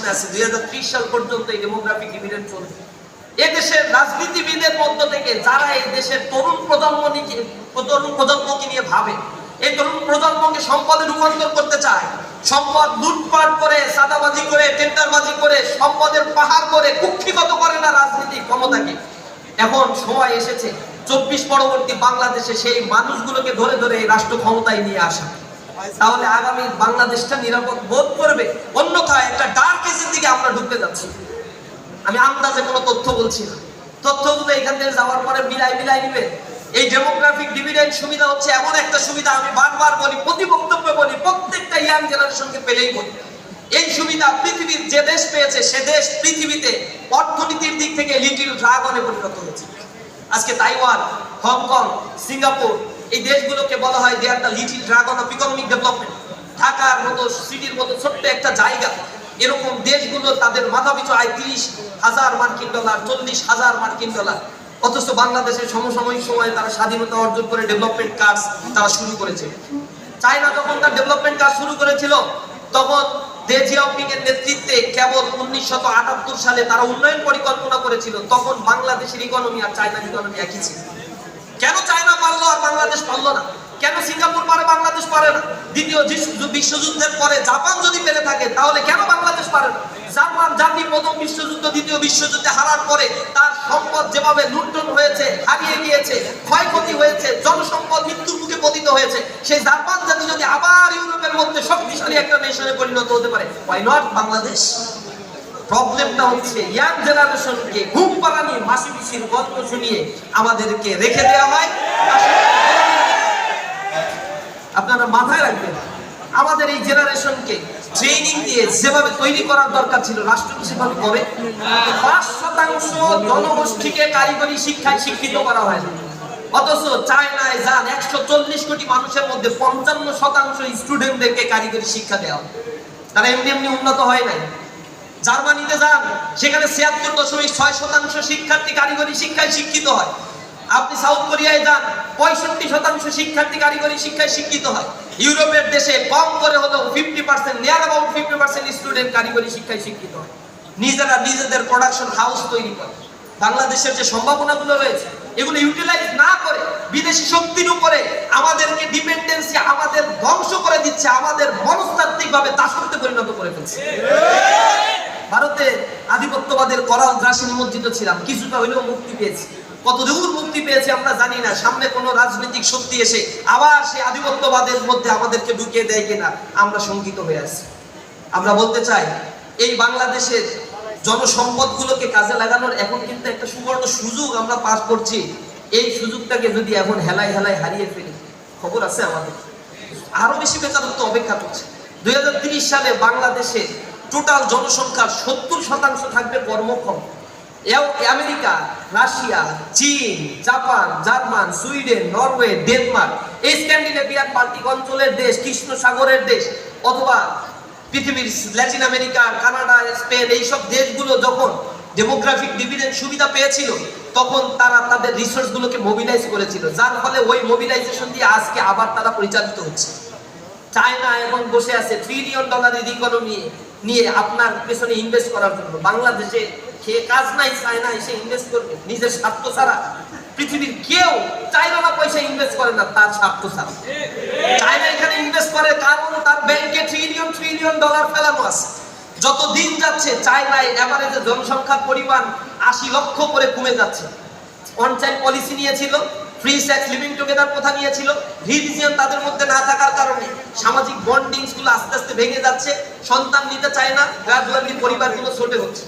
প্রশ্নে আছে 2030 সাল পর্যন্ত এই ডেমোগ্রাফিক ডিভিডেন্ড চলবে। এদেশের রাজনীতিবিদের মধ্য থেকে যারা এই দেশের তরুণ প্রজন্মকে নিয়ে ভাবে, এই তরুণ প্রজন্মকে সম্পদে রূপান্তর করতে চায়, সম্পদ লুটপাট করে, সাদাবাজি করে, টেন্ডারবাজি করে, সম্পদের পাহাড় করে, কুক্ষিগত করে না রাজনীতি ক্ষমতাকে। এখন সময় এসেছে 24 পরবর্তী বাংলাদেশে সেই মানুষগুলোকে ধরে ধরে এই রাষ্ট্র ক্ষমতায় নিয়ে আসা। তাহলে আগামী বাংলাদেশটা নিরাপদ বোধ করবে। অন্যথায় একটা ডার্ক এজের দিকে আমরা ঢুকতে যাচ্ছি। আমি আন্দাজে কোনো তথ্য বলছি না, তথ্যগুলো এখান থেকে যাওয়ার পরে মিলাই নিবে। এই ডেমোগ্রাফিক ডিভিডেন্ড সুবিধা হচ্ছে এমন একটা সুবিধা, আমি বারবার বলি, প্রতি বক্তব্যে বলি, প্রত্যেকটা ইয়াং জেনারেশনকে পেলেই বলি, এই সুবিধা পৃথিবীর যে দেশ পেয়েছে সে দেশ পৃথিবীতে অর্থনীতির দিক থেকে লিটল ড্রাগনে পরিণত হয়েছে। আজকে তাইওয়ান, হংকং, সিঙ্গাপুর, এই দেশগুলোকে বলা হয় they are the little dragon of economic development. ঢাকার মতো সিটির মতো ছোট্ট একটা জায়গা, এরকম দেশগুলো তাদের মাথাপিছু আয় 30,000 মার্কিন ডলার, 40,000 মার্কিন ডলার। অথচ বাংলাদেশের সমসাময়িক সময়ে তারা স্বাধীনতা অর্জন করে ডেভেলপমেন্ট কাজ তারা শুরু করেছে। চায়না যখন তার ডেভেলপমেন্ট কাজ শুরু করেছিল তখন দে জিয়াওপিং এর নেতৃত্বে কেবল 1978 সালে তারা উন্নয়ন পরিকল্পনা করেছিল। তখন বাংলাদেশের ইকোনমি আর চায়নার ইকোনমি একই ছিল। কেন চায়না পারলো আর বাংলাদেশ পারলো না? কেন সিঙ্গাপুর পারে বাংলাদেশ পারে না? দ্বিতীয় বিশ্বযুদ্ধের পরে জাপান যদি পেরে থাকে তাহলে কেন বাংলাদেশ পারে না? জার্মান জাতি প্রথম বিশ্বযুদ্ধ, দ্বিতীয় বিশ্বযুদ্ধে হারার পরে তার সম্পদ যেভাবে লুণ্ঠন হয়েছে, হারিয়ে গিয়েছে, ক্ষয়ক্ষতি হয়েছে, জনসম্পদ মৃত্যুর মুখে পতিত হয়েছে, সেই জার্মান জাতি যদি আবার ইউরোপের মধ্যে শক্তিশালী একটা নেশনে পরিণত হতে পারে, why not বাংলাদেশ? প্রবলেমটা হচ্ছে ইয়াং জেনারেশনকে ঘুম পাড়ানি মাসি পিসির গল্প শুনিয়ে আমাদেরকে রেখে দেওয়া হয়। আপনারা মাথায় রাখবেন, আমাদের এই জেনারেশনকে ট্রেনিং দিয়ে যেভাবে তৈরি করার দরকার ছিল রাষ্ট্র সেভাবে করে 5% জনগোষ্ঠীকে কারিগরি শিক্ষায় শিক্ষিত করা হয় না। অথচ চায়নায় যান 140 কোটি মানুষের মধ্যে 55% স্টুডেন্টদেরকে কারিগরি শিক্ষা দেওয়া হয়। তারা এমনি উন্নত হয় নাই। জার্মানিতে যান, সেখানে 76.6% শিক্ষার্থী কারিগরি শিক্ষায় শিক্ষিত হয়। আপনি সাউথ কোরিয়ায় যান, 65% শিক্ষার্থী কারিগরি শিক্ষায় শিক্ষিত হয়। ইউরোপের দেশে কম করে হলেও 50%, নিয়ার অ্যাবাউট 50% স্টুডেন্ট কারিগরি শিক্ষায় শিক্ষিত হয়। নিজেরা নিজেদের প্রোডাকশন হাউস তৈরি করে। বাংলাদেশের যে সম্ভাবনাগুলো রয়েছে এগুলো ইউটিলাইজ না করে বিদেশি শক্তির উপরে আমাদেরকে ডিপেন্ডেন্সি আমাদের ধ্বংস করে দিচ্ছে, আমাদের মনস্তাত্ত্বিকভাবে দাসত্বে পরিণত করে ফেলছে। ভারতে আধিপত্যবাদের করাল গ্রাসে নিমজ্জিত ছিলাম, কিছুটা হইলেও মুক্তি পেয়েছি। কতদূর মুক্তি পেয়েছে আমরা জানি না। সামনে কোনো রাজনৈতিক শক্তি এসে আবার সেই আধিপত্যবাদের মধ্যে আমাদেরকে ঢুকিয়ে দেয় কিনা আমরা শঙ্কিত হয়ে আছি। আমরা বলতে চাই, এই বাংলাদেশের জনসম্পদগুলোকে কাজে লাগানোর এখন কিন্তু একটা সুবর্ণ সুযোগ আমরা পাস করছি। এই সুযোগটাকে যদি এখন হেলায় হারিয়ে ফেলি, খবর আছে আমাদের আরো বেশি বেকারত্ব অপেক্ষা করছে। 2030 সালে বাংলাদেশে টোটাল জনসংখ্যার 70% থাকবে কর্মক্ষম। আমেরিকা, রাশিয়া, চীন, Japan, German, Sweden, Norway, Denmark, এই স্ক্যান্ডিনেভিয়ান বাল্টিক অঞ্চলের দেশ, কৃষ্ণ সাগরের দেশ, অথবা পৃথিবীর ল্যাটিন আমেরিকা, কানাডা, স্পেন, এইসব দেশগুলো যখন ডেমোগ্রাফিক ডিভিডেন্ড সুবিধা পেয়েছিল তখন তারা তাদের রিসোর্সগুলোকে মোবিলাইজ করেছিল, যার ফলে ওই মোবিলাইজেশন দিয়ে আজকে আবার তারা পরিচালিত হচ্ছে। চায়না এখন বসে আছে $1 ট্রিলিয়ন ইকোনমি নিয়ে আপনার পেছনে ইনভেস্ট করার জন্য। বাংলাদেশে খেয়ে কাজ নাই, চায়না এসে ইনভেস্ট করবে নিজের স্বার্থ ছাড়া? পৃথিবীর কেউ চায়না না পয়সা ইনভেস্ট করে না তার স্বার্থ ছাড়া। চায়না এখানে ইনভেস্ট করে কারণ তার ব্যাংকে ট্রিলিয়ন ডলার ফেলানো আছে। যত দিন যাচ্ছে চায়নায় এভারেজে জনসংখ্যার পরিমাণ 80 লক্ষ করে কমে যাচ্ছে। ওয়ান চাইল্ড পলিসি নিয়েছিল, ফ্রি সেক্স লিভিং টুগেদার প্রথা নিয়েছিল, রিলিজিয়ন তাদের মধ্যে না থাকার কারণে সামাজিক বন্ডিংস গুলো আস্তে আস্তে ভেঙে যাচ্ছে। সন্তান নিতে চায় না, গ্রাজুয়ালি পরিবারগুলো ছোট হচ্ছে।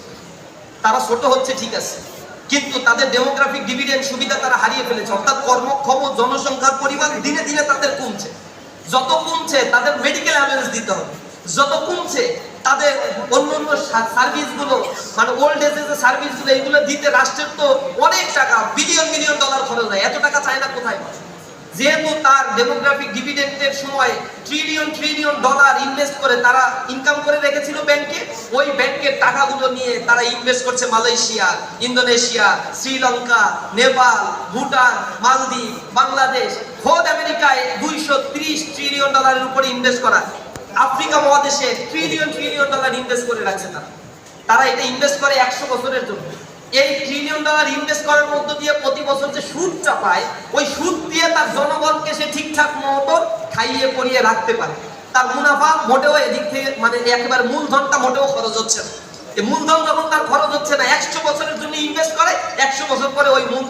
তারা ছোট হচ্ছে ঠিক আছে, কিন্তু তাদের ডেমোগ্রাফিক ডিভিডেন্ড সুবিধা তারা হারিয়ে ফেলেছে। অর্থাৎ কর্মক্ষম জনসংখ্যার পরিমাণ দিনে দিনে তাদের কমছে। যত কমছে তাদের মেডিকেল অ্যাম্বুলেন্স দিতে হবে, যত কমছে তাদের অন্যান্য সার্ভিসগুলো, মানে ওল্ড এজের সার্ভিসগুলো, এগুলো দিতে রাষ্ট্রের তো অনেক টাকা, বিলিয়ন ডলার খরচ হয়। এত টাকা চায়না কোথায় পায়? যেহেতু তার ডেমোগ্রাফিক ডিভিডেন্ডের সময় ট্রিলিয়ন ডলার ইনভেস্ট করে তারা ইনকাম করে রেখেছিল ব্যাংকে, ওই ব্যাংকের টাকাগুলো নিয়ে তারা ইনভেস্ট করছে মালয়েশিয়া, ইন্দোনেশিয়া, শ্রীলঙ্কা, নেপাল, ভুটান, মালদ্বীপ, বাংলাদেশ, খোদ আমেরিকায় $230 ট্রিলিয়ন উপরে ইনভেস্ট করা। আফ্রিকা মহাদেশে ট্রিলিয়ন ডলার ইনভেস্ট করে রাখছে তারা। তারা এটা ইনভেস্ট করে 100 বছরের জন্য। এই $1 ট্রিলিয়ন ইনভেস্ট করার মধ্য দিয়ে প্রতি বছর যে সুদটা পায়, ওই সুদ দিয়ে তার জনগণকে সে ঠিকঠাক মতো খাইয়ে পরিয়ে রাখতে পারে। তার মুনাফা মোটেও এদিক থেকে মানে একেবারে মূলধনটা মোটেও খরচ হচ্ছে না। এই মূলধন যখন তার খরচ হচ্ছে না, 100 বছরের জন্য ইনভেস্ট করে, 100 বছর পরে ওই মূলধন